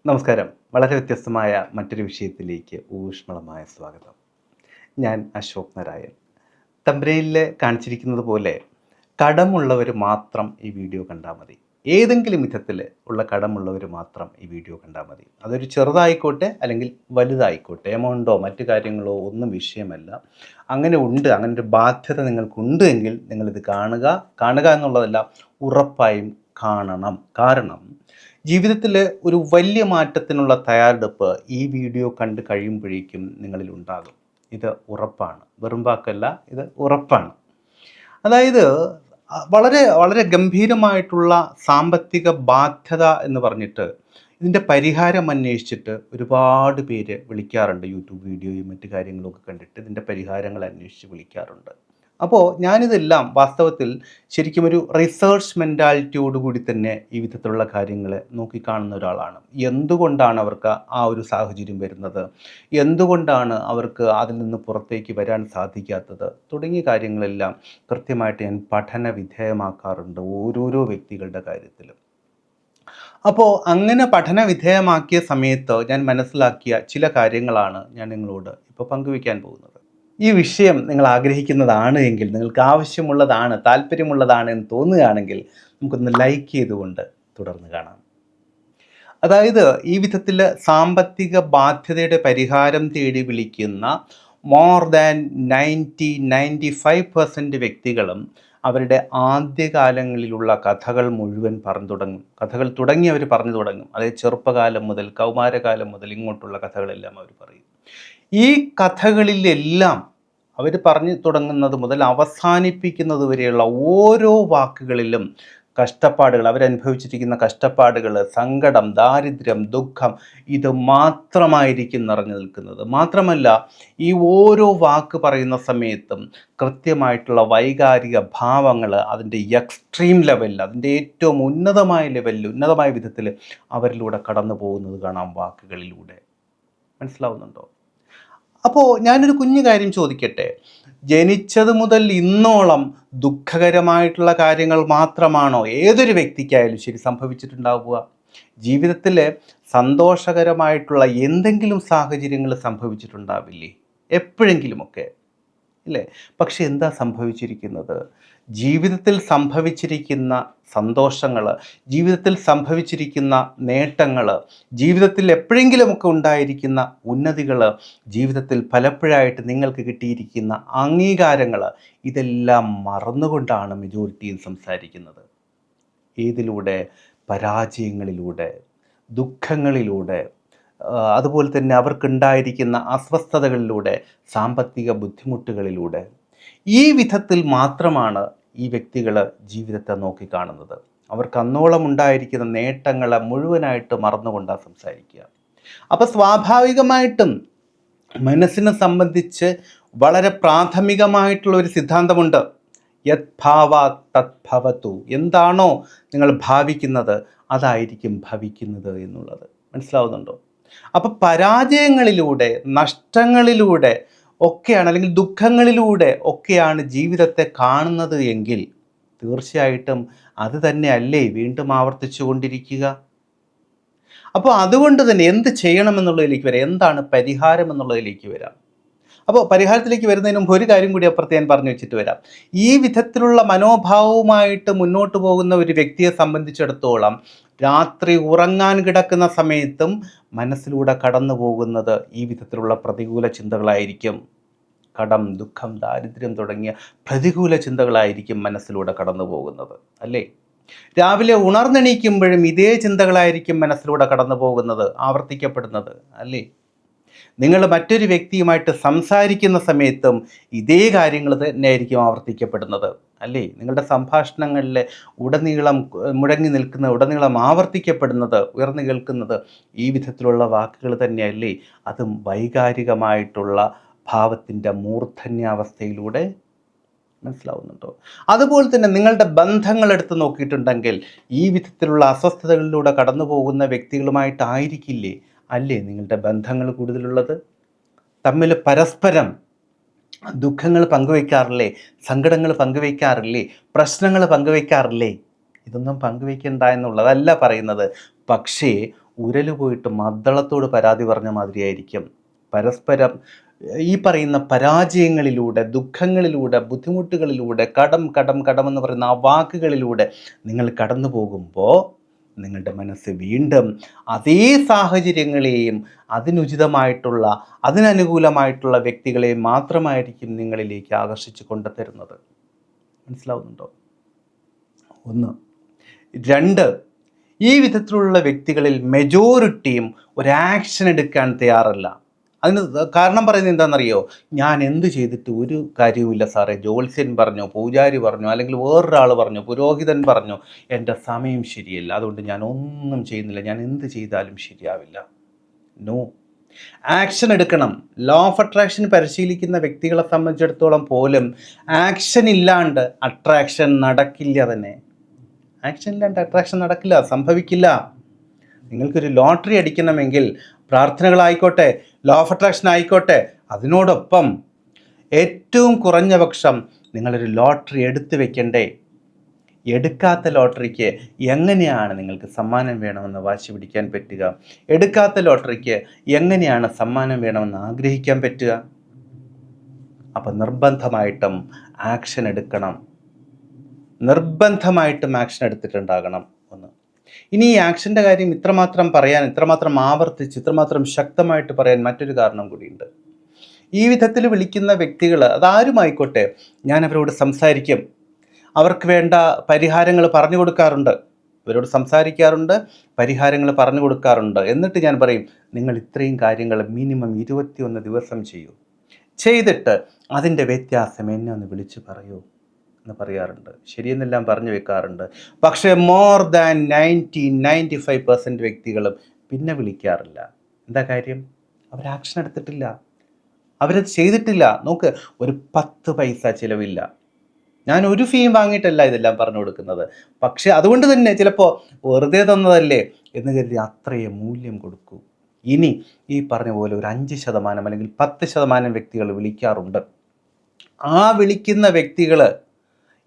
നമസ്കാരം. വളരെ വ്യത്യസ്തമായ മറ്റൊരു വിഷയത്തിലേക്ക് ഊഷ്മളമായ സ്വാഗതം. ഞാൻ അശോക് നാരായൺ. തമ്പനയിലിൽ കാണിച്ചിരിക്കുന്നത് പോലെ കടമുള്ളവർ മാത്രം ഈ വീഡിയോ കണ്ടാൽ മതി. ഏതെങ്കിലും വിധത്തിൽ ഉള്ള കടമുള്ളവർ മാത്രം ഈ വീഡിയോ കണ്ടാൽ മതി. അതൊരു ചെറുതായിക്കോട്ടെ അല്ലെങ്കിൽ വലുതായിക്കോട്ടെ, എമൗണ്ടോ മറ്റു കാര്യങ്ങളോ ഒന്നും വിഷയമല്ല. അങ്ങനെ ഒരു ബാധ്യത നിങ്ങൾക്കുണ്ട് എങ്കിൽ നിങ്ങളിത് കാണുക എന്നുള്ളതല്ല, ഉറപ്പായും കാണണം. കാരണം ജീവിതത്തിൽ ഒരു വലിയ മാറ്റത്തിനുള്ള തയ്യാറെടുപ്പ് ഈ വീഡിയോ കണ്ട് കഴിയുമ്പോഴേക്കും നിങ്ങളിൽ ഉണ്ടാകും. ഇത് ഉറപ്പാണ്, വെറും വാക്കല്ല, ഇത് ഉറപ്പാണ്. അതായത് വളരെ വളരെ ഗംഭീരമായിട്ടുള്ള സാമ്പത്തിക ബാധ്യത എന്ന് പറഞ്ഞിട്ട് ഇതിൻ്റെ പരിഹാരം അന്വേഷിച്ചിട്ട് ഒരുപാട് പേര് വിളിക്കാറുണ്ട്. യൂട്യൂബ് വീഡിയോയും മറ്റു കാര്യങ്ങളൊക്കെ കണ്ടിട്ട് ഇതിൻ്റെ പരിഹാരങ്ങൾ അന്വേഷിച്ച് വിളിക്കാറുണ്ട്. അപ്പോൾ ഞാനിതെല്ലാം വാസ്തവത്തിൽ ശരിക്കും ഒരു റിസർച്ച് മെൻറ്റാലിറ്റിയോട് കൂടി തന്നെ ഈ വിധത്തിലുള്ള കാര്യങ്ങൾ നോക്കിക്കാണുന്ന ഒരാളാണ്. എന്തുകൊണ്ടാണ് അവർക്ക് ആ ഒരു സാഹചര്യം വരുന്നത്, എന്തുകൊണ്ടാണ് അവർക്ക് അതിൽ നിന്ന് പുറത്തേക്ക് വരാൻ സാധിക്കാത്തത് തുടങ്ങിയ കാര്യങ്ങളെല്ലാം കൃത്യമായിട്ട് ഞാൻ പഠന വിധേയമാക്കാറുണ്ട് ഓരോരോ വ്യക്തികളുടെ കാര്യത്തിലും. അപ്പോൾ അങ്ങനെ പഠന വിധേയമാക്കിയ സമയത്ത് ഞാൻ മനസ്സിലാക്കിയ ചില കാര്യങ്ങളാണ് ഞാൻ നിങ്ങളോട് ഇപ്പോൾ പങ്കുവയ്ക്കാൻ പോകുന്നത്. ഈ വിഷയം നിങ്ങൾ ആഗ്രഹിക്കുന്നതാണ് എങ്കിൽ, നിങ്ങൾക്ക് ആവശ്യമുള്ളതാണ്, താല്പര്യമുള്ളതാണ് എന്ന് തോന്നുകയാണെങ്കിൽ നമുക്കൊന്ന് ലൈക്ക് ചെയ്തുകൊണ്ട് തുടർന്ന് കാണാം. അതായത് ഈ വിധത്തിൽ സാമ്പത്തിക ബാധ്യതയുടെ പരിഹാരം തേടി വിളിക്കുന്ന മോർ ദാൻ 95% വ്യക്തികളും അവരുടെ ആദ്യകാലങ്ങളിലുള്ള കഥകൾ മുഴുവൻ പറഞ്ഞു തുടങ്ങും. കഥകൾ തുടങ്ങി അവർ പറഞ്ഞു തുടങ്ങും. അതായത് ചെറുപ്പകാലം മുതൽ കൗമാരകാലം മുതൽ ഇങ്ങോട്ടുള്ള കഥകളെല്ലാം അവർ പറയും. ഈ കഥകളിലെല്ലാം അവർ പറഞ്ഞു തുടങ്ങുന്നത് മുതൽ അവസാനിപ്പിക്കുന്നത് വരെയുള്ള ഓരോ വാക്കുകളിലും കഷ്ടപ്പാടുകൾ, അവരനുഭവിച്ചിരിക്കുന്ന കഷ്ടപ്പാടുകൾ, സങ്കടം, ദാരിദ്ര്യം, ദുഃഖം, ഇത് മാത്രമായിരിക്കും നിറഞ്ഞു നിൽക്കുന്നത്. മാത്രമല്ല, ഈ ഓരോ വാക്ക് പറയുന്ന സമയത്തും കൃത്യമായിട്ടുള്ള വൈകാരിക ഭാവങ്ങൾ അതിൻ്റെ എക്സ്ട്രീം ലെവലിൽ, അതിൻ്റെ ഏറ്റവും ഉന്നതമായ വിധത്തിൽ അവരിലൂടെ കടന്നു പോകുന്നത് കാണാം വാക്കുകളിലൂടെ. മനസ്സിലാവുന്നുണ്ടോ? അപ്പോൾ ഞാനൊരു കുഞ്ഞു കാര്യം ചോദിക്കട്ടെ. ജനിച്ചത് മുതൽ ഇന്നോളം ദുഃഖകരമായിട്ടുള്ള കാര്യങ്ങൾ മാത്രമാണോ ഏതൊരു വ്യക്തിക്കായാലും ശരി സംഭവിച്ചിട്ടുണ്ടാവുക? ജീവിതത്തിൽ സന്തോഷകരമായിട്ടുള്ള എന്തെങ്കിലും സാഹചര്യങ്ങൾ സംഭവിച്ചിട്ടുണ്ടാവില്ലേ? എപ്പോഴെങ്കിലുമൊക്കെ, ഇല്ലേ? പക്ഷെ എന്താ സംഭവിച്ചിരിക്കുന്നത്? ജീവിതത്തിൽ സംഭവിച്ചിരിക്കുന്ന സന്തോഷങ്ങൾ, ജീവിതത്തിൽ സംഭവിച്ചിരിക്കുന്ന നേട്ടങ്ങൾ, ജീവിതത്തിൽ എപ്പോഴെങ്കിലുമൊക്കെ ഉണ്ടായിരിക്കുന്ന ഉന്നതികൾ, ജീവിതത്തിൽ പലപ്പോഴായിട്ട് നിങ്ങൾക്ക് കിട്ടിയിരിക്കുന്ന അംഗീകാരങ്ങൾ, ഇതെല്ലാം മറന്നുകൊണ്ടാണ് മെജോറിറ്റിയും സംസാരിക്കുന്നത്. ഏതിലൂടെ? പരാജയങ്ങളിലൂടെ, ദുഃഖങ്ങളിലൂടെ, അതുപോലെ തന്നെ അവർക്കുണ്ടായിരിക്കുന്ന അസ്വസ്ഥതകളിലൂടെ, സാമ്പത്തിക ബുദ്ധിമുട്ടുകളിലൂടെ. ഈ വിധത്തിൽ മാത്രമാണ് ഈ വ്യക്തികൾ ജീവിതത്തെ നോക്കിക്കാണുന്നത്. അവർക്ക് അന്നോളം ഉണ്ടായിരിക്കുന്ന നേട്ടങ്ങളെ മുഴുവനായിട്ട് മറന്നുകൊണ്ടാണ് സംസാരിക്കുക. അപ്പോൾ സ്വാഭാവികമായിട്ടും മനസ്സിനെ സംബന്ധിച്ച് വളരെ പ്രാഥമികമായിട്ടുള്ള ഒരു സിദ്ധാന്തമുണ്ട്. യത് ഭാവാത് തത് ഭവതു. എന്താണോ നിങ്ങൾ ഭാവിക്കുന്നത് അതായിരിക്കും ഭവിക്കുന്നത് എന്നുള്ളത്. മനസ്സിലാവുന്നുണ്ടോ? അപ്പം പരാജയങ്ങളിലൂടെ, നഷ്ടങ്ങളിലൂടെ ഒക്കെയാണ്, അല്ലെങ്കിൽ ദുഃഖങ്ങളിലൂടെ ഒക്കെയാണ് ജീവിതത്തെ കാണുന്നത് എങ്കിൽ തീർച്ചയായിട്ടും അത് തന്നെയല്ലേ വീണ്ടും ആവർത്തിച്ചു കൊണ്ടിരിക്കുക. അപ്പോൾ അതുകൊണ്ട് തന്നെ എന്ത് ചെയ്യണമെന്നുള്ളതിലേക്ക് വരാം. എന്താണ് പരിഹാരം എന്നുള്ളതിലേക്ക് വരാം. അപ്പോൾ പരിഹാരത്തിലേക്ക് വരുന്നതിന് മുമ്പ് ഒരു കാര്യം കൂടി അപ്പുറത്ത് ഞാൻ പറഞ്ഞു വെച്ചിട്ട് വരാം. ഈ വിധത്തിലുള്ള മനോഭാവവുമായിട്ട് മുന്നോട്ട് പോകുന്ന ഒരു വ്യക്തിയെ സംബന്ധിച്ചിടത്തോളം രാത്രി ഉറങ്ങാൻ കിടക്കുന്ന സമയത്തും മനസ്സിലൂടെ കടന്നു പോകുന്നത് ഈ വിധത്തിലുള്ള പ്രതികൂല ചിന്തകളായിരിക്കും. കടം, ദുഃഖം, ദാരിദ്ര്യം തുടങ്ങിയ പ്രതികൂല ചിന്തകളായിരിക്കും മനസ്സിലൂടെ കടന്നു പോകുന്നത്, അല്ലേ? രാവിലെ ഉണർന്നെണീക്കുമ്പോഴും ഇതേ ചിന്തകളായിരിക്കും മനസ്സിലൂടെ കടന്നു പോകുന്നത്, ആവർത്തിക്കപ്പെടുന്നത്, അല്ലേ? നിങ്ങൾ മറ്റൊരു വ്യക്തിയുമായിട്ട് സംസാരിക്കുന്ന സമയത്തും ഇതേ കാര്യങ്ങൾ തന്നെയായിരിക്കും ആവർത്തിക്കപ്പെടുന്നത്, അല്ലേ? നിങ്ങളുടെ സംഭാഷണങ്ങളിൽ ഉടനീളം ആവർത്തിക്കപ്പെടുന്നത്, ഉയർന്നു കേൾക്കുന്നത് ഈ വിധത്തിലുള്ള വാക്കുകൾ തന്നെയല്ലേ? അതും വൈകാരികമായിട്ടുള്ള ഭാവത്തിൻ്റെ മൂർധന്യാവസ്ഥയിലൂടെ. മനസ്സിലാവുന്നുണ്ടോ? അതുപോലെ തന്നെ നിങ്ങളുടെ ബന്ധങ്ങൾ എടുത്ത് നോക്കിയിട്ടുണ്ടെങ്കിൽ ഈ വിധത്തിലുള്ള അസ്വസ്ഥതകളിലൂടെ കടന്നു പോകുന്ന വ്യക്തികളുമായിട്ടായിരിക്കില്ലേ, അല്ലേ, നിങ്ങളുടെ ബന്ധങ്ങൾ കൂടുതലുള്ളത്? തമ്മിൽ പരസ്പരം ദുഃഖങ്ങൾ പങ്കുവയ്ക്കാറില്ലേ? സങ്കടങ്ങൾ പങ്കുവയ്ക്കാറില്ലേ? പ്രശ്നങ്ങൾ പങ്കുവയ്ക്കാറില്ലേ? ഇതൊന്നും പങ്കുവയ്ക്കണ്ട എന്നുള്ളതല്ല പറയുന്നത്. പക്ഷേ ഉരല് പോയിട്ട് മദ്ദളത്തോട് പരാതി പറഞ്ഞ മാതിരിയായിരിക്കും. പരസ്പരം ഈ പറയുന്ന പരാജയങ്ങളിലൂടെ, ദുഃഖങ്ങളിലൂടെ, ബുദ്ധിമുട്ടുകളിലൂടെ, കടം എന്ന് പറയുന്ന ആ വാക്കുകളിലൂടെ നിങ്ങൾ കടന്നു പോകുമ്പോൾ നിങ്ങളുടെ മനസ്സ് വീണ്ടും അതേ സാഹചര്യങ്ങളെയും അതിനുചിതമായിട്ടുള്ള, അതിനനുകൂലമായിട്ടുള്ള വ്യക്തികളെയും മാത്രമായിരിക്കും നിങ്ങളിലേക്ക് ആകർഷിച്ച് കൊണ്ടുതരുന്നത്. മനസ്സിലാവുന്നുണ്ടോ? 1. 2, ഈ വിധത്തിലുള്ള വ്യക്തികളിൽ മെജോറിറ്റിയും ഒരു ആക്ഷൻ എടുക്കാൻ തയ്യാറല്ല. അതിന് കാരണം പറയുന്നത് എന്താണെന്നറിയോ? ഞാൻ എന്ത് ചെയ്തിട്ട് ഒരു കാര്യവുമില്ല സാറേ, ജ്യോത്സ്യൻ പറഞ്ഞു, പൂജാരി പറഞ്ഞു, അല്ലെങ്കിൽ വേറൊരാൾ പറഞ്ഞു, പുരോഹിതൻ പറഞ്ഞു, എൻ്റെ സമയം ശരിയല്ല, അതുകൊണ്ട് ഞാൻ ഒന്നും ചെയ്യുന്നില്ല, ഞാൻ എന്ത് ചെയ്താലും ശരിയാവില്ല. നോ, ആക്ഷൻ എടുക്കണം. ലോ ഓഫ് അട്രാക്ഷൻ പരിശീലിക്കുന്ന വ്യക്തികളെ സംബന്ധിച്ചിടത്തോളം പോലും ആക്ഷൻ ഇല്ലാണ്ട് അട്രാക്ഷൻ നടക്കില്ല തന്നെ. ആക്ഷൻ ഇല്ലാണ്ട് അട്രാക്ഷൻ നടക്കില്ല, സംഭവിക്കില്ല. നിങ്ങൾക്കൊരു ലോട്ടറി അടിക്കണമെങ്കിൽ പ്രാർത്ഥനകളായിക്കോട്ടെ, ലോ ഓഫ് അട്രാക്ഷൻ ആയിക്കോട്ടെ, അതിനോടൊപ്പം ഏറ്റവും കുറഞ്ഞ പക്ഷം നിങ്ങളൊരു ലോട്ടറി എടുത്തു വെക്കണ്ടേ? എടുക്കാത്ത ലോട്ടറിക്ക് എങ്ങനെയാണ് നിങ്ങൾക്ക് സമ്മാനം വേണമെന്ന് വാശി പിടിക്കാൻ പറ്റുക? എടുക്കാത്ത ലോട്ടറിക്ക് എങ്ങനെയാണ് സമ്മാനം വേണമെന്ന് ആഗ്രഹിക്കാൻ പറ്റുക? അപ്പം നിർബന്ധമായിട്ടും ആക്ഷൻ എടുക്കണം. നിർബന്ധമായിട്ടും ആക്ഷൻ എടുത്തിട്ടുണ്ടാകണം. ഒന്ന്. ഇനി ഈ ആക്ഷൻ്റെ കാര്യം ഇത്രമാത്രം ആവർത്തിച്ച് ഇത്രമാത്രം ശക്തമായിട്ട് പറയാൻ മറ്റൊരു കാരണം കൂടിയുണ്ട്. ഈ വിധത്തിൽ വിളിക്കുന്ന വ്യക്തികൾ, അതാരുമായിക്കോട്ടെ, ഞാൻ അവരോട് സംസാരിക്കും, അവർക്ക് വേണ്ട പരിഹാരങ്ങൾ പറഞ്ഞു കൊടുക്കാറുണ്ട്, ഇവരോട് സംസാരിക്കാറുണ്ട്, പരിഹാരങ്ങൾ പറഞ്ഞു കൊടുക്കാറുണ്ട്. എന്നിട്ട് ഞാൻ പറയും, നിങ്ങൾ ഇത്രയും കാര്യങ്ങൾ മിനിമം 21 ദിവസം ചെയ്യൂ, ചെയ്തിട്ട് അതിൻ്റെ വ്യത്യാസം എന്നെ ഒന്ന് വിളിച്ച് പറയൂ എന്ന് പറയാറുണ്ട്. ശരിയെന്നെല്ലാം പറഞ്ഞു വെക്കാറുണ്ട്. പക്ഷേ മോർ ദാൻ 95% വ്യക്തികളും പിന്നെ വിളിക്കാറില്ല. എന്താ കാര്യം? അവർ ആക്ഷൻ എടുത്തിട്ടില്ല, അവരത് ചെയ്തിട്ടില്ല. നോക്ക്, ഒരു 10 പൈസ ചിലവില്ല. ഞാൻ ഒരു ഫീയും വാങ്ങിയിട്ടല്ല ഇതെല്ലാം പറഞ്ഞു കൊടുക്കുന്നത്. പക്ഷേ അതുകൊണ്ട് തന്നെ ചിലപ്പോൾ വെറുതെ തന്നതല്ലേ എന്ന് കരുതി അത്രയും മൂല്യം കൊടുക്കൂ. ഇനി ഈ പറഞ്ഞ പോലെ ഒരു 5% അല്ലെങ്കിൽ 10% വ്യക്തികൾ വിളിക്കാറുണ്ട്. ആ വിളിക്കുന്ന വ്യക്തികൾ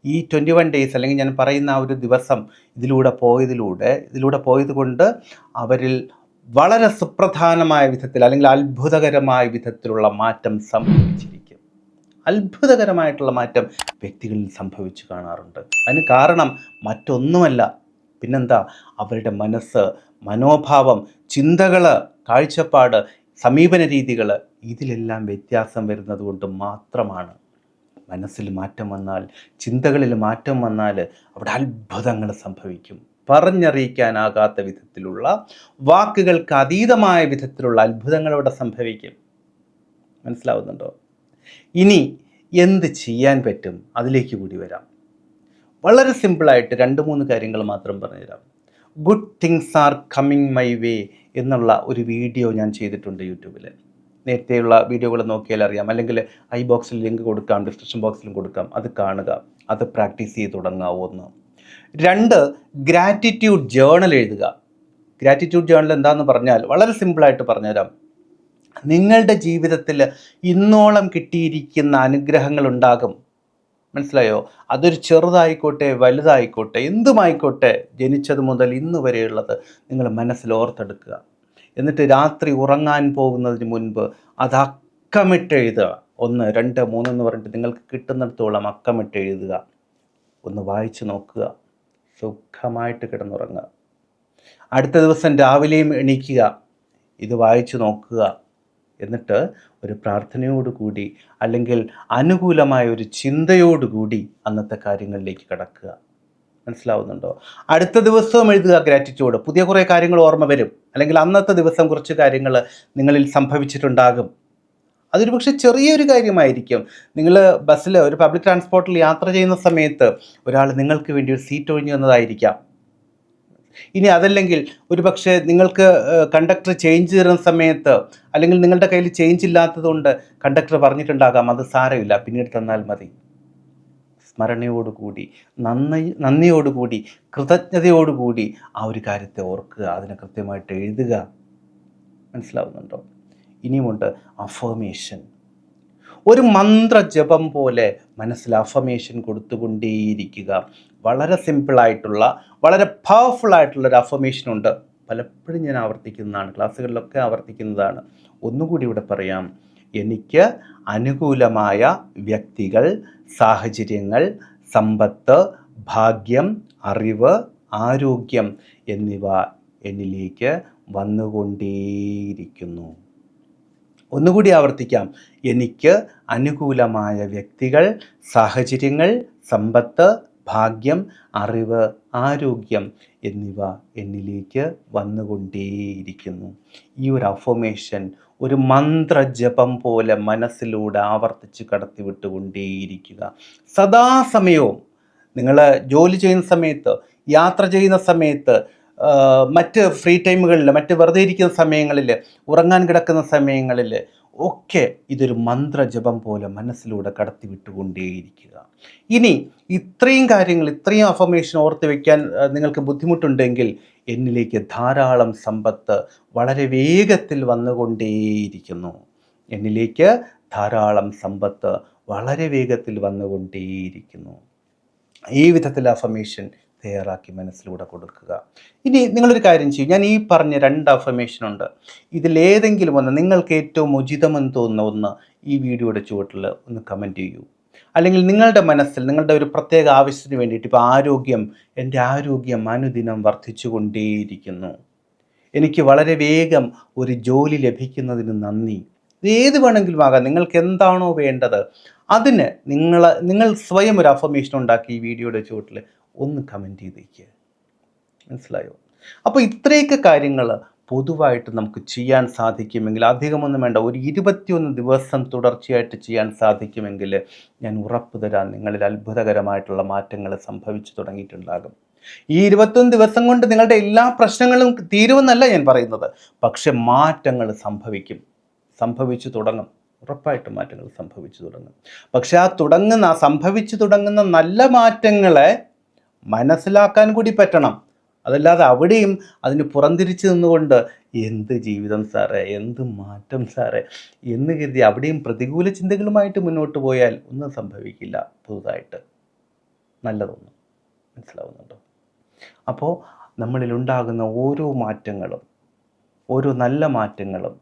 ഈ 21 ഡേയ്സ് അല്ലെങ്കിൽ ഞാൻ പറയുന്ന ആ ഒരു ദിവസം ഇതിലൂടെ പോയത് കൊണ്ട് അവരിൽ വളരെ സുപ്രധാനമായ വിധത്തിൽ അല്ലെങ്കിൽ അത്ഭുതകരമായ വിധത്തിലുള്ള മാറ്റം സംഭവിച്ചിരിക്കും. അത്ഭുതകരമായിട്ടുള്ള മാറ്റം വ്യക്തികളിൽ സംഭവിച്ചു കാണാറുണ്ട്. അതിന് കാരണം മറ്റൊന്നുമല്ല, പിന്നെന്താ? അവരുടെ മനസ്സ്, മനോഭാവം, ചിന്തകൾ, കാഴ്ചപ്പാട്, സമീപന രീതികൾ, ഇതിലെല്ലാം വ്യത്യാസം വരുന്നത് കൊണ്ട് മാത്രമാണ്. മനസ്സിൽ മാറ്റം വന്നാൽ, ചിന്തകളിൽ മാറ്റം വന്നാൽ അവിടെ അത്ഭുതങ്ങൾ സംഭവിക്കും. പറഞ്ഞറിയിക്കാനാകാത്ത വിധത്തിലുള്ള, വാക്കുകൾക്ക് അതീതമായ വിധത്തിലുള്ള അത്ഭുതങ്ങൾ അവിടെ സംഭവിക്കും. മനസ്സിലാവുന്നുണ്ടോ? ഇനി എന്ത് ചെയ്യാൻ പറ്റും? അതിലേക്ക് കൂടി വരാം. വളരെ സിമ്പിളായിട്ട് 2-3 കാര്യങ്ങൾ മാത്രം പറഞ്ഞുതരാം. Good things are coming my way എന്നുള്ള ഒരു വീഡിയോ ഞാൻ ചെയ്തിട്ടുണ്ട് യൂട്യൂബിൽ. നേരത്തെയുള്ള വീഡിയോകൾ നോക്കിയാൽ അറിയാം, അല്ലെങ്കിൽ ഐ ബോക്സിൽ ലിങ്ക് കൊടുക്കാം, ഡിസ്ക്രിപ്ഷൻ ബോക്സിലും കൊടുക്കാം. അത് കാണുക, അത് പ്രാക്ടീസ് ചെയ്ത് തുടങ്ങാവൂ. 1. 2, ഗ്രാറ്റിറ്റ്യൂഡ് ജേണൽ എഴുതുക. ഗ്രാറ്റിറ്റ്യൂഡ് ജേണൽ എന്താണെന്ന് പറഞ്ഞാൽ വളരെ സിമ്പിളായിട്ട് പറഞ്ഞുതരാം. നിങ്ങളുടെ ജീവിതത്തിൽ ഇന്നോളം കിട്ടിയിരിക്കുന്ന അനുഗ്രഹങ്ങൾ ഉണ്ടാകും. മനസ്സിലായോ? അതൊരു ചെറുതായിക്കോട്ടെ, വലുതായിക്കോട്ടെ, എന്തുമായിക്കോട്ടെ, ജനിച്ചത് മുതൽ ഇന്ന് വരെയുള്ളത് നിങ്ങൾ മനസ്സിൽ ഓർത്തെടുക്കുക. എന്നിട്ട് രാത്രി ഉറങ്ങാൻ പോകുന്നതിന് മുൻപ് അത് അക്കമിട്ട് എഴുതുക. 1, 2, 3 എന്ന് പറഞ്ഞിട്ട് നിങ്ങൾക്ക് കിട്ടുന്നിടത്തോളം അക്കമിട്ട് എഴുതുക. ഒന്ന് വായിച്ചു നോക്കുക, സുഖമായിട്ട് കിടന്നുറങ്ങുക. അടുത്ത ദിവസം രാവിലെയും എണീക്കുക, ഇത് വായിച്ചു നോക്കുക. എന്നിട്ട് ഒരു പ്രാർത്ഥനയോടുകൂടി അല്ലെങ്കിൽ അനുകൂലമായ ഒരു ചിന്തയോടുകൂടി അന്നത്തെ കാര്യങ്ങളിലേക്ക് കടക്കുക. മനസ്സിലാവുന്നുണ്ടോ? അടുത്ത ദിവസവും എഴുതുക ഗ്രാറ്റിറ്റ്യൂഡ്. പുതിയ കുറേ കാര്യങ്ങൾ ഓർമ്മ വരും, അല്ലെങ്കിൽ അന്നത്തെ ദിവസം കുറച്ച് കാര്യങ്ങൾ നിങ്ങളിൽ സംഭവിച്ചിട്ടുണ്ടാകും. അതൊരു പക്ഷേ ചെറിയൊരു കാര്യമായിരിക്കും. നിങ്ങൾ ബസ്സിൽ, ഒരു പബ്ലിക് ട്രാൻസ്പോർട്ടിൽ യാത്ര ചെയ്യുന്ന സമയത്ത് ഒരാൾ നിങ്ങൾക്ക് വേണ്ടി ഒരു സീറ്റ് ഒഴിഞ്ഞു തന്നതായിരിക്കാം. ഇനി അതല്ലെങ്കിൽ ഒരു പക്ഷേ നിങ്ങൾക്ക് കണ്ടക്ടർ ചേഞ്ച് തരുന്ന സമയത്ത്, അല്ലെങ്കിൽ നിങ്ങളുടെ കയ്യിൽ ചേഞ്ച് ഇല്ലാത്തതുകൊണ്ട് കണ്ടക്ടർ പറഞ്ഞിട്ടുണ്ടാകാം, അത് സാരമില്ല, പിന്നീട് തന്നാൽ മതി. സ്മരണയോടുകൂടി, നന്ദിയോടുകൂടി, കൃതജ്ഞതയോടുകൂടി ആ ഒരു കാര്യത്തെ ഓർക്കുക, അതിനെ കൃത്യമായിട്ട് എഴുതുക. മനസ്സിലാവുന്നുണ്ടോ? ഇനിയുമുണ്ട് അഫർമേഷൻ. ഒരു മന്ത്രജപം പോലെ മനസ്സിൽ അഫർമേഷൻ കൊടുത്തുകൊണ്ടേയിരിക്കുക. വളരെ സിമ്പിളായിട്ടുള്ള, വളരെ പവർഫുൾ ആയിട്ടുള്ളൊരു അഫർമേഷൻ ഉണ്ട്. പലപ്പോഴും ഞാൻ ആവർത്തിക്കുന്നതാണ്, ക്ലാസ്സുകളിലൊക്കെ ആവർത്തിക്കുന്നതാണ്. ഒന്നുകൂടി ഇവിടെ പറയാം. എനിക്ക് അനുകൂലമായ വ്യക്തികൾ, സാഹചര്യങ്ങൾ, സമ്പത്ത്, ഭാഗ്യം, അറിവ്, ആരോഗ്യം എന്നിവ എന്നിലേക്ക് വന്നുകൊണ്ടേയിരിക്കുന്നു. ഒന്നുകൂടി ആവർത്തിക്കാം. എനിക്ക് അനുകൂലമായ വ്യക്തികൾ, സാഹചര്യങ്ങൾ, സമ്പത്ത്, ഭാഗ്യം, അറിവ്, ആരോഗ്യം എന്നിവ എന്നിലേക്ക് വന്നുകൊണ്ടേയിരിക്കുന്നു. ഈ ഒരു അഫർമേഷൻ ഒരു മന്ത്രജപം പോലെ മനസ്സിലൂടെ ആവർത്തിച്ച് കടത്തിവിട്ടുകൊണ്ടേയിരിക്കുക. സദാസമയവും നിങ്ങൾ ജോലി ചെയ്യുന്ന സമയത്ത്, യാത്ര ചെയ്യുന്ന സമയത്ത്, മറ്റ് ഫ്രീ ടൈമുകളിൽ, മറ്റ് വെറുതെ ഇരിക്കുന്ന സമയങ്ങളിൽ, ഉറങ്ങാൻ കിടക്കുന്ന സമയങ്ങളിൽ ഒക്കെ ഇതൊരു മന്ത്രജപം പോലെ മനസ്സിലൂടെ കടത്തിവിട്ടുകൊണ്ടേയിരിക്കുക. ഇനി ഇത്രയും കാര്യങ്ങൾ, ഇത്രയും അഫർമേഷൻ ഓർത്ത് വയ്ക്കാൻ നിങ്ങൾക്ക് ബുദ്ധിമുട്ടുണ്ടെങ്കിൽ എന്നിലേക്ക് ധാരാളം സമ്പത്ത് വളരെ വേഗത്തിൽ വന്നുകൊണ്ടേയിരിക്കുന്നു. എന്നിലേക്ക് ധാരാളം സമ്പത്ത് വളരെ വേഗത്തിൽ വന്നുകൊണ്ടേയിരിക്കുന്നു. ഈ വിധത്തിൽ അഫർമേഷൻ തയ്യാറാക്കി മനസ്സിലൂടെ കൊടുക്കുക. ഇനി നിങ്ങളൊരു കാര്യം ചെയ്യും. ഞാൻ ഈ പറഞ്ഞ 2 അഫർമേഷനുണ്ട്. ഇതിലേതെങ്കിലും ഒന്ന്, നിങ്ങൾക്ക് ഏറ്റവും ഉചിതമെന്ന് തോന്നുന്ന ഒന്ന് ഈ വീഡിയോയുടെ ചുവട്ടിൽ ഒന്ന് കമൻറ്റ് ചെയ്യൂ. അല്ലെങ്കിൽ നിങ്ങളുടെ മനസ്സിൽ നിങ്ങളുടെ ഒരു പ്രത്യേക ആവശ്യത്തിന് വേണ്ടിയിട്ട്, ഇപ്പോൾ ആരോഗ്യം, എൻ്റെ ആരോഗ്യം അനുദിനം വർദ്ധിച്ചുകൊണ്ടേയിരിക്കുന്നു, എനിക്ക് വളരെ വേഗം ഒരു ജോലി ലഭിക്കുന്നതിന് നന്ദി. ഇത് ഏത് വേണമെങ്കിലും ആകാം. നിങ്ങൾക്ക് എന്താണോ വേണ്ടത് അതിന് നിങ്ങൾ സ്വയം ഒരു അഫർമേഷൻ ഉണ്ടാക്കി ഈ വീഡിയോയുടെ ചുവട്ടിൽ ഒന്ന് കമൻറ്റ് ചെയ്തേക്കുക. മനസ്സിലായോ? അപ്പോൾ ഇത്രയൊക്കെ കാര്യങ്ങൾ പൊതുവായിട്ട് നമുക്ക് ചെയ്യാൻ സാധിക്കുമെങ്കിൽ, അധികമൊന്നും വേണ്ട, ഒരു 21 ദിവസം തുടർച്ചയായിട്ട് ചെയ്യാൻ സാധിക്കുമെങ്കിൽ ഞാൻ ഉറപ്പ് തരാം, നിങ്ങളിൽ അത്ഭുതകരമായിട്ടുള്ള മാറ്റങ്ങൾ സംഭവിച്ചു തുടങ്ങിയിട്ടുണ്ടാകും. ഈ 21 ദിവസം കൊണ്ട് നിങ്ങളുടെ എല്ലാ പ്രശ്നങ്ങളും തീരുമെന്നല്ല ഞാൻ പറയുന്നത്, പക്ഷെ മാറ്റങ്ങൾ സംഭവിച്ചു തുടങ്ങും. ഉറപ്പായിട്ടും മാറ്റങ്ങൾ സംഭവിച്ചു തുടങ്ങും. പക്ഷെ സംഭവിച്ചു തുടങ്ങുന്ന നല്ല മാറ്റങ്ങളെ മനസ്സിലാക്കാൻ കൂടി പറ്റണം. അതല്ലാതെ അവിടെയും അതിന് പുറംതിരിച്ച് നിന്നുകൊണ്ട് എന്ത് ജീവിതം സാറേ, എന്ത് മാറ്റം സാറേ എന്ന് കരുതി അവിടെയും പ്രതികൂല ചിന്തകളുമായിട്ട് മുന്നോട്ട് പോയാൽ ഒന്നും സംഭവിക്കില്ല. പുതുതായിട്ട് നല്ലതൊന്നും. മനസ്സിലാവുന്നുണ്ടോ? അപ്പോൾ നമ്മളിലുണ്ടാകുന്ന ഓരോ മാറ്റങ്ങളും, ഓരോ നല്ല മാറ്റങ്ങളും,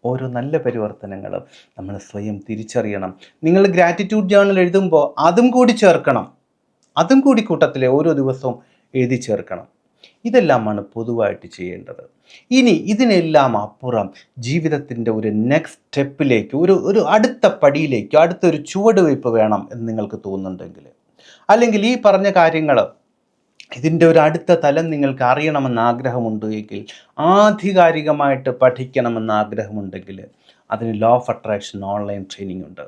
ഓരോ നല്ല പരിവർത്തനങ്ങളും നമ്മൾ സ്വയം തിരിച്ചറിയണം. നിങ്ങൾ ഗ്രാറ്റിറ്റ്യൂഡ് ജേർണൽ എഴുതുമ്പോൾ അതും കൂടി ചേർക്കണം. അതും കൂടി കൂട്ടത്തിലെ ഓരോ ദിവസവും എഴുതി ചേർക്കണം. ഇതെല്ലാമാണ് പൊതുവായിട്ട് ചെയ്യേണ്ടത്. ഇനി ഇതിനെല്ലാം അപ്പുറം ജീവിതത്തിൻ്റെ ഒരു നെക്സ്റ്റ് സ്റ്റെപ്പിലേക്ക്, ഒരു അടുത്ത പടിയിലേക്ക്, അടുത്തൊരു ചുവടുവയ്പ് വേണം എന്ന് നിങ്ങൾക്ക് തോന്നുന്നുണ്ടെങ്കിൽ, അല്ലെങ്കിൽ ഈ പറഞ്ഞ കാര്യങ്ങൾ ഇതിൻ്റെ ഒരു അടുത്ത തലം നിങ്ങൾക്ക് അറിയണമെന്ന് ആഗ്രഹമുണ്ട് എങ്കിൽ, ആധികാരികമായിട്ട് പഠിക്കണമെന്ന് ആഗ്രഹമുണ്ടെങ്കിൽ, അതിന് law of attraction online training ഉണ്ട്.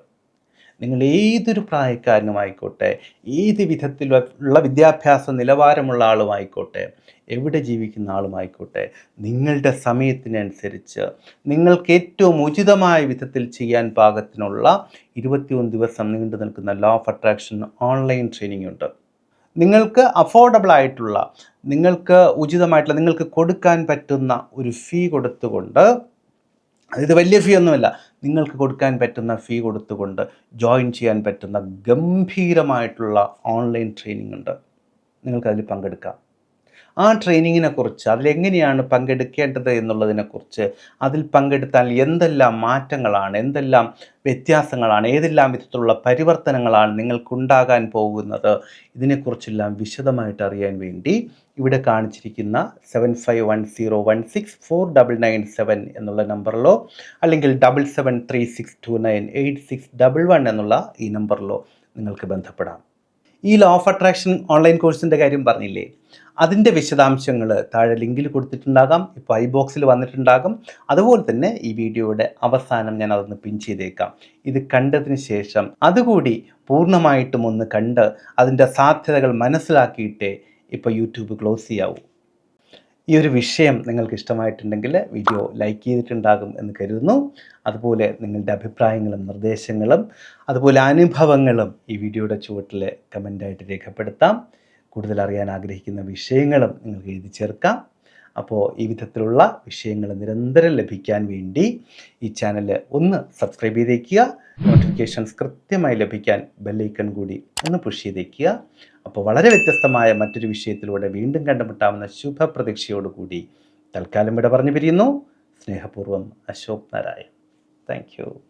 നിങ്ങൾ ഏതൊരു പ്രായക്കാരനുമായിക്കോട്ടെ, ഏത് വിധത്തിലുള്ള വിദ്യാഭ്യാസ നിലവാരമുള്ള ആളുമായിക്കോട്ടെ, എവിടെ ജീവിക്കുന്ന ആളുമായിക്കോട്ടെ, നിങ്ങളുടെ സമയത്തിനനുസരിച്ച് നിങ്ങൾക്ക് ഏറ്റവും ഉചിതമായ വിധത്തിൽ ചെയ്യാൻ പാകത്തിനുള്ള 21 ദിവസം നീണ്ടു നിൽക്കുന്ന law of attraction online training ഉണ്ട്. നിങ്ങൾക്ക് അഫോർഡബിൾ ആയിട്ടുള്ള, നിങ്ങൾക്ക് ഉചിതമായിട്ടുള്ള, നിങ്ങൾക്ക് കൊടുക്കാൻ പറ്റുന്ന ഒരു ഫീ കൊടുത്തുകൊണ്ട്, ഇത് വലിയ ഫീ ഒന്നുമല്ല, നിങ്ങൾക്ക് കൊടുക്കാൻ പറ്റുന്ന ഫീ കൊടുത്തുകൊണ്ട് ജോയിൻ ചെയ്യാൻ പറ്റുന്ന ഗംഭീരമായിട്ടുള്ള ഓൺലൈൻ ട്രെയിനിങ് ഉണ്ട്. നിങ്ങൾക്കതിൽ പങ്കെടുക്കാം. ആ ട്രെയിനിങ്ങിനെക്കുറിച്ച്, അതിലെങ്ങനെയാണ് പങ്കെടുക്കേണ്ടത് എന്നുള്ളതിനെക്കുറിച്ച്, അതിൽ പങ്കെടുത്താൽ എന്തെല്ലാം മാറ്റങ്ങളാണ്, എന്തെല്ലാം വ്യത്യാസങ്ങളാണ്, ഏതെല്ലാം വിധത്തിലുള്ള പരിവർത്തനങ്ങളാണ് നിങ്ങൾക്കുണ്ടാകാൻ പോകുന്നത്, ഇതിനെക്കുറിച്ചെല്ലാം വിശദമായിട്ട് അറിയാൻ വേണ്ടി ഇവിടെ കാണിച്ചിരിക്കുന്ന 7510164997 എന്നുള്ള നമ്പറിലോ, അല്ലെങ്കിൽ 7736298611 എന്നുള്ള ഈ നമ്പറിലോ നിങ്ങൾക്ക് ബന്ധപ്പെടാം. ഈ ലോ ഓഫ് അട്രാക്ഷൻ ഓൺലൈൻ കോഴ്സിൻ്റെ കാര്യം പറഞ്ഞില്ലേ, അതിൻ്റെ വിശദാംശങ്ങൾ താഴെ ലിങ്കിൽ കൊടുത്തിട്ടുണ്ടാകാം, ഇപ്പോൾ ഐ ബോക്സിൽ വന്നിട്ടുണ്ടാകും. അതുപോലെ തന്നെ ഈ വീഡിയോയുടെ അവസാനം ഞാൻ അതൊന്ന് പിൻ ചെയ്തേക്കാം. ഇത് കണ്ടതിന് ശേഷം അതുകൂടി പൂർണ്ണമായിട്ടും ഒന്ന് കണ്ട് അതിൻ്റെ സാധ്യതകൾ മനസ്സിലാക്കിയിട്ടേ ഇപ്പോൾ യൂട്യൂബ് ക്ലോസ് ചെയ്യാവൂ. ഈ ഒരു വിഷയം നിങ്ങൾക്ക് ഇഷ്ടമായിട്ടുണ്ടെങ്കിൽ വീഡിയോ ലൈക്ക് ചെയ്തിട്ടുണ്ടാകും എന്ന് കരുതുന്നു. അതുപോലെ നിങ്ങളുടെ അഭിപ്രായങ്ങളും നിർദ്ദേശങ്ങളും അതുപോലെ അനുഭവങ്ങളും ഈ വീഡിയോയുടെ ചുവട്ടിൽ കമൻ്റായിട്ട് രേഖപ്പെടുത്താം. കൂടുതൽ അറിയാൻ ആഗ്രഹിക്കുന്ന വിഷയങ്ങളും നിങ്ങൾക്ക് എഴുതി ചേർക്കാം. അപ്പോൾ ഈ വിധത്തിലുള്ള വിഷയങ്ങൾ നിരന്തരം ലഭിക്കാൻ വേണ്ടി ഈ ചാനൽ ഒന്ന് സബ്സ്ക്രൈബ് ചെയ്തേക്കുക. നോട്ടിഫിക്കേഷൻസ് കൃത്യമായി ലഭിക്കാൻ ബെല്ലൈക്കൺ കൂടി ഒന്ന് പുഷ് ചെയ്തേക്കുക. അപ്പോൾ വളരെ വ്യത്യസ്തമായ മറ്റൊരു വിഷയത്തിലൂടെ വീണ്ടും കണ്ടുമുട്ടാവുന്ന ശുഭപ്രതീക്ഷയോടുകൂടി തൽക്കാലം ഇവിടെ പറഞ്ഞു പിരിയുന്നു. സ്നേഹപൂർവ്വം അശോക് നാരായൺ. Thank you.